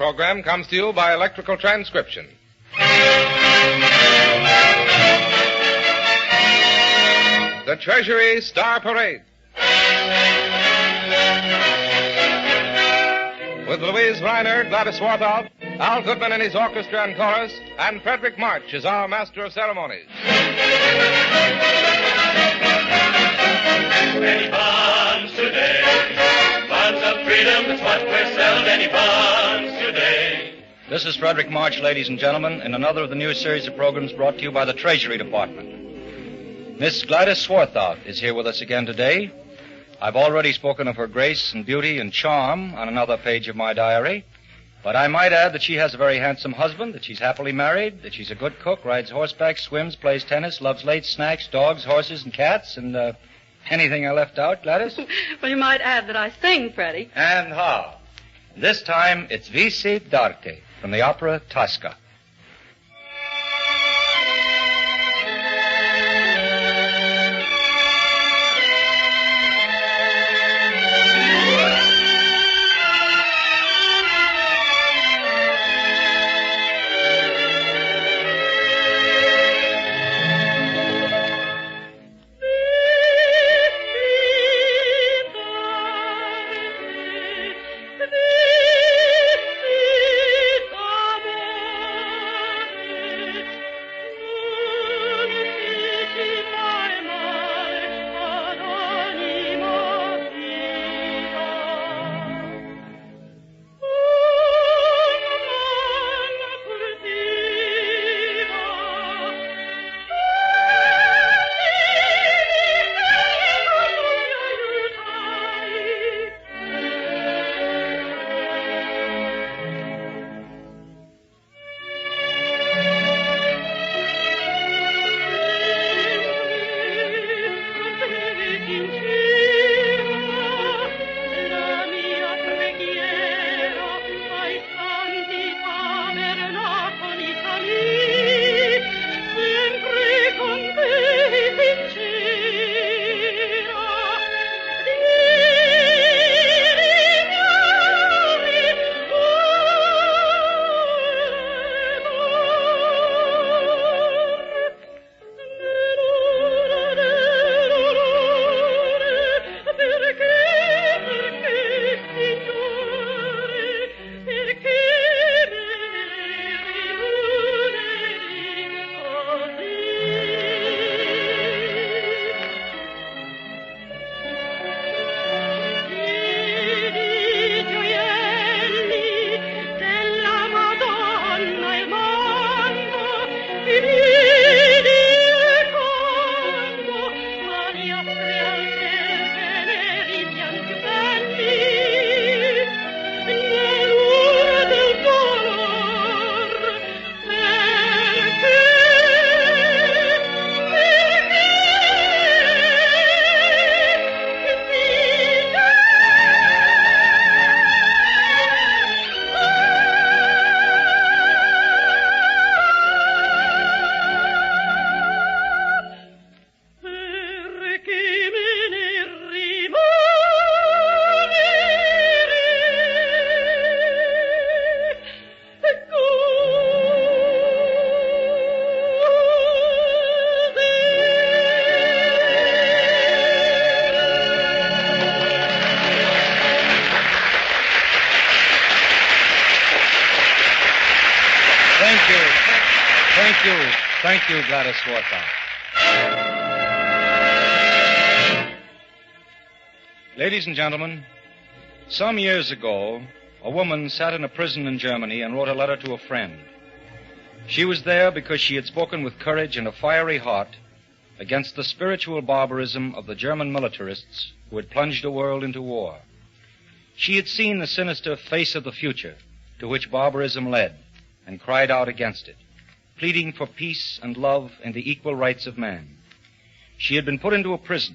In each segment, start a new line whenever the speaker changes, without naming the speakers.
program comes to you by electrical transcription. The Treasury Star Parade. With Louise Reiner, Gladys Swarthout, Al Goodman and his orchestra and chorus, and Frederick March is our master of ceremonies.
Many bonds today, bonds of freedom, that's what we're selling, many bonds today.
This is Frederick March, ladies and gentlemen, in another of the new series of programs brought to you by the Treasury Department. Miss Gladys Swarthout is here with us again today. I've already spoken of her grace and beauty and charm on another page of my diary, but I might add that she has a very handsome husband, that she's happily married, that she's a good cook, rides horseback, swims, plays tennis, loves late snacks, dogs, horses, and cats, and anything I left out, Gladys?
Well, you might add that I sing, Freddie.
And how? This time, it's Visi d'arte from the opera Tosca. Thank you, Gladys Swarthout. Ladies and gentlemen, some years ago, a woman sat in a prison in Germany and wrote a letter to a friend. She was there because she had spoken with courage and a fiery heart against the spiritual barbarism of the German militarists who had plunged the world into war. She had seen the sinister face of the future to which barbarism led and cried out against it, pleading for peace and love and the equal rights of man. She had been put into a prison,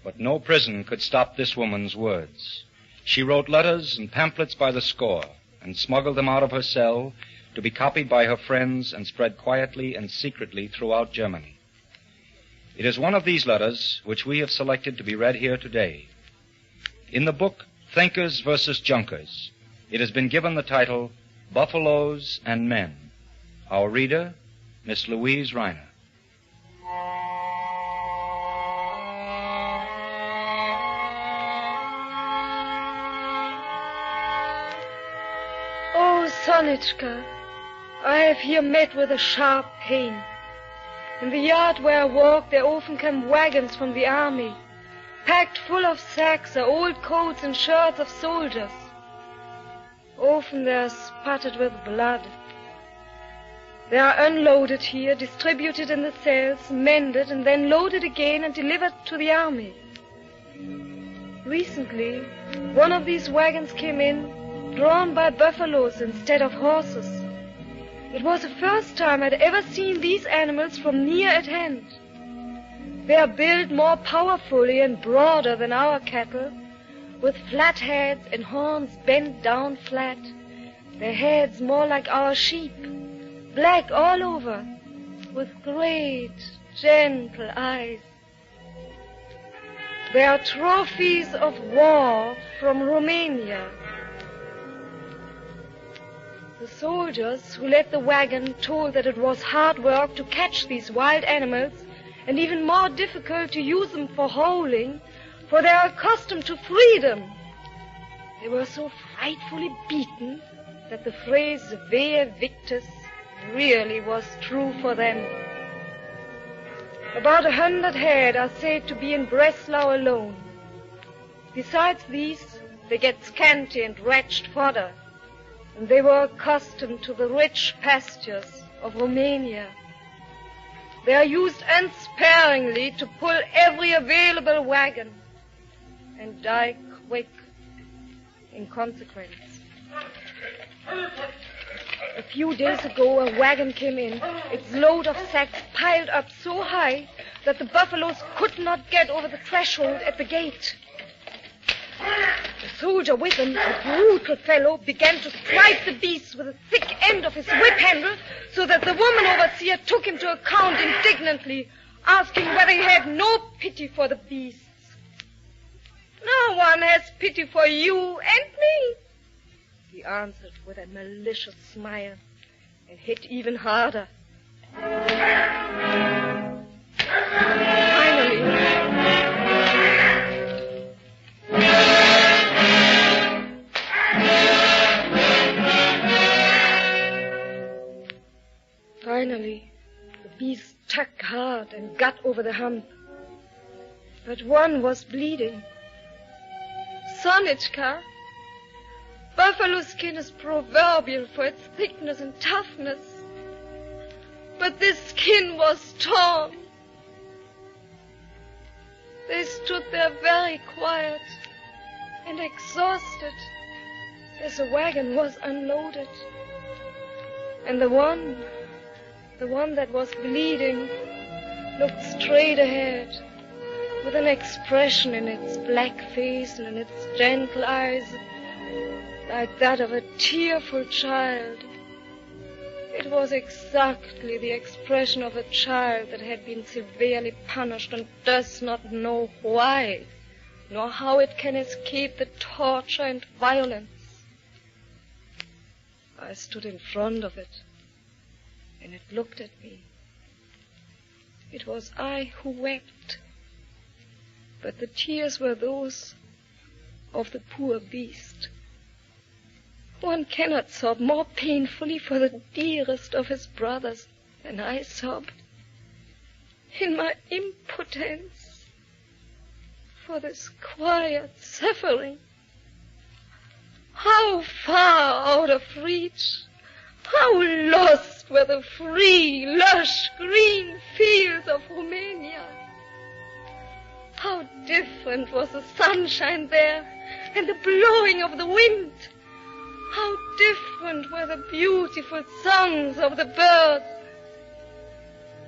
but no prison could stop this woman's words. She wrote letters and pamphlets by the score and smuggled them out of her cell to be copied by her friends and spread quietly and secretly throughout Germany. It is one of these letters which we have selected to be read here today. In the book Thinkers versus Junkers, it has been given the title Buffaloes and Men. Our reader, Miss Louise Reiner.
Oh, Sonitchka, I have here met with a sharp pain. In the yard where I walk, there often come wagons from the army. Packed full of sacks are old coats and shirts of soldiers. Often they are spotted with blood. They are unloaded here, distributed in the cells, mended, and then loaded again and delivered to the army. Recently, one of these wagons came in, drawn by buffaloes instead of horses. It was the first time I'd ever seen these animals from near at hand. They are built more powerfully and broader than our cattle, with flat heads and horns bent down flat, their heads more like our sheep, black all over, with great, gentle eyes. They are trophies of war from Romania. The soldiers who led the wagon told that it was hard work to catch these wild animals and even more difficult to use them for hauling, for they are accustomed to freedom. They were so frightfully beaten that the phrase "Wehe victis" really was true for them. About 100 head are said to be in Breslau alone. Besides these, they get scanty and wretched fodder, and they were accustomed to the rich pastures of Romania. They are used unsparingly to pull every available wagon and die quick in consequence. A few days ago, a wagon came in, its load of sacks piled up so high that the buffaloes could not get over the threshold at the gate. The soldier with them, a brutal fellow, began to strike the beasts with the thick end of his whip handle, so that the woman overseer took him to account indignantly, asking whether he had no pity for the beasts. "No one has pity for you and me," he answered with a malicious smile, and hit even harder. Finally, the beast tugged hard and got over the hump. But one was bleeding. Sonitchka, buffalo skin is proverbial for its thickness and toughness. But this skin was torn. They stood there very quiet and exhausted as the wagon was unloaded. And the one that was bleeding looked straight ahead with an expression in its black face and in its gentle eyes like that of a tearful child. It was exactly the expression of a child that had been severely punished and does not know why, nor how it can escape the torture and violence. I stood in front of it, and it looked at me. It was I who wept, but the tears were those of the poor beast. One cannot sob more painfully for the dearest of his brothers than I sobbed in my impotence for this quiet suffering. How far out of reach, how lost were the free, lush, green fields of Romania. How different was the sunshine there and the blowing of the wind. How different were the beautiful songs of the birds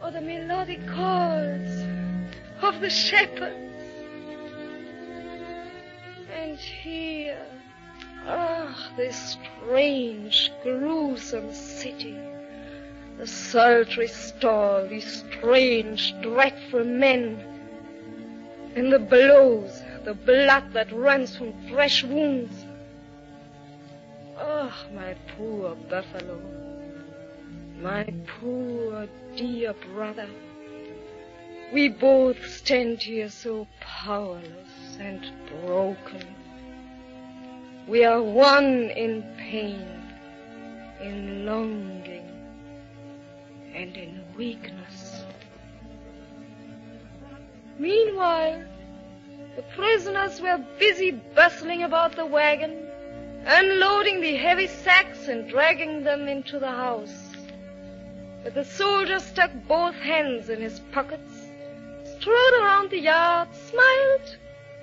or the melodic calls of the shepherds. And here, this strange, gruesome city, the sultry stall, these strange, dreadful men, and the blows, the blood that runs from fresh wounds. Ah, my poor buffalo. My poor dear brother. We both stand here so powerless and broken. We are one in pain, in longing, and in weakness. Meanwhile, the prisoners were busy bustling about the wagon, unloading the heavy sacks and dragging them into the house. But the soldier stuck both hands in his pockets, strode around the yard, smiled,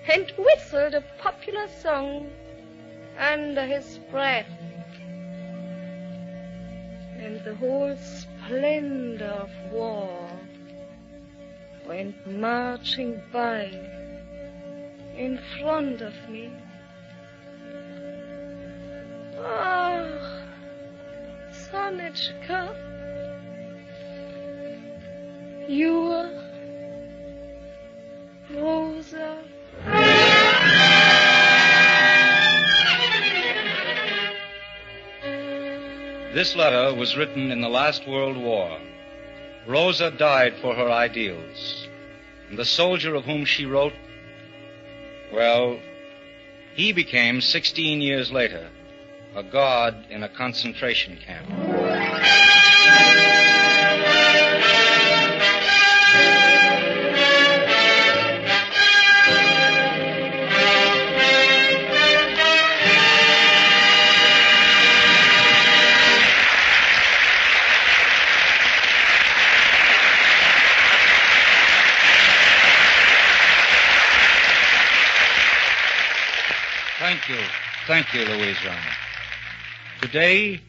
and whistled a popular song under his breath. And the whole splendor of war went marching by in front of me. Ah, Sonichka, you, Rosa.
This letter was written in the last World War. Rosa died for her ideals. And the soldier of whom she wrote, well, he became 16 years later a god in a concentration camp. Thank you, Louise Rana. Today,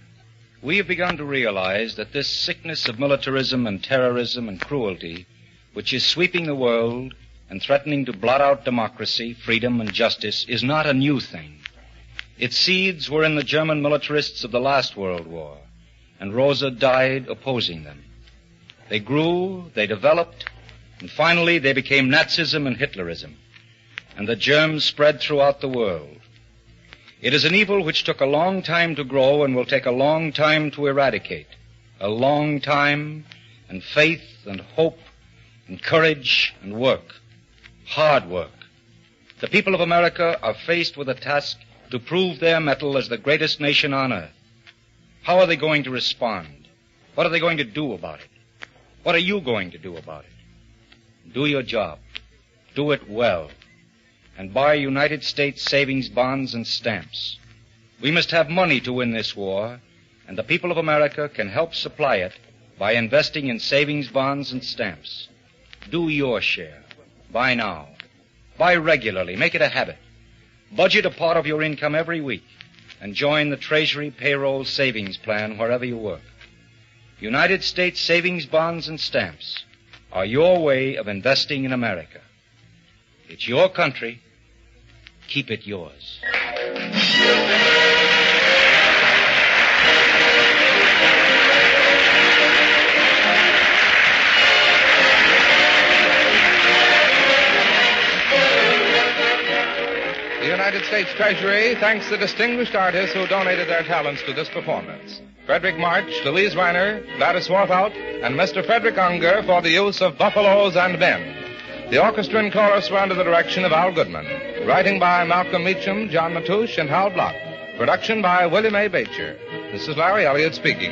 we have begun to realize that this sickness of militarism and terrorism and cruelty, which is sweeping the world and threatening to blot out democracy, freedom, and justice, is not a new thing. Its seeds were in the German militarists of the last World War, and Rosa died opposing them. They grew, they developed, and finally they became Nazism and Hitlerism, and the germs spread throughout the world. It is an evil which took a long time to grow and will take a long time to eradicate. A long time, and faith and hope and courage and work. Hard work. The people of America are faced with a task to prove their mettle as the greatest nation on earth. How are they going to respond? What are they going to do about it? What are you going to do about it? Do your job. Do it well. And buy United States savings bonds and stamps. We must have money to win this war, and the people of America can help supply it by investing in savings bonds and stamps. Do your share. Buy now. Buy regularly. Make it a habit. Budget a part of your income every week and join the Treasury payroll savings plan wherever you work. United States savings bonds and stamps are your way of investing in America. It's your country. Keep it yours.
The United States Treasury thanks the distinguished artists who donated their talents to this performance. Frederick March, Louise Reiner, Gladys Swarthout, and Mr. Frederick Unger for the use of buffaloes and men. The orchestra and chorus were under the direction of Al Goodman. Writing by Malcolm Meacham, John Matouche, and Hal Block. Production by William A. Bacher. This is Larry Elliott speaking.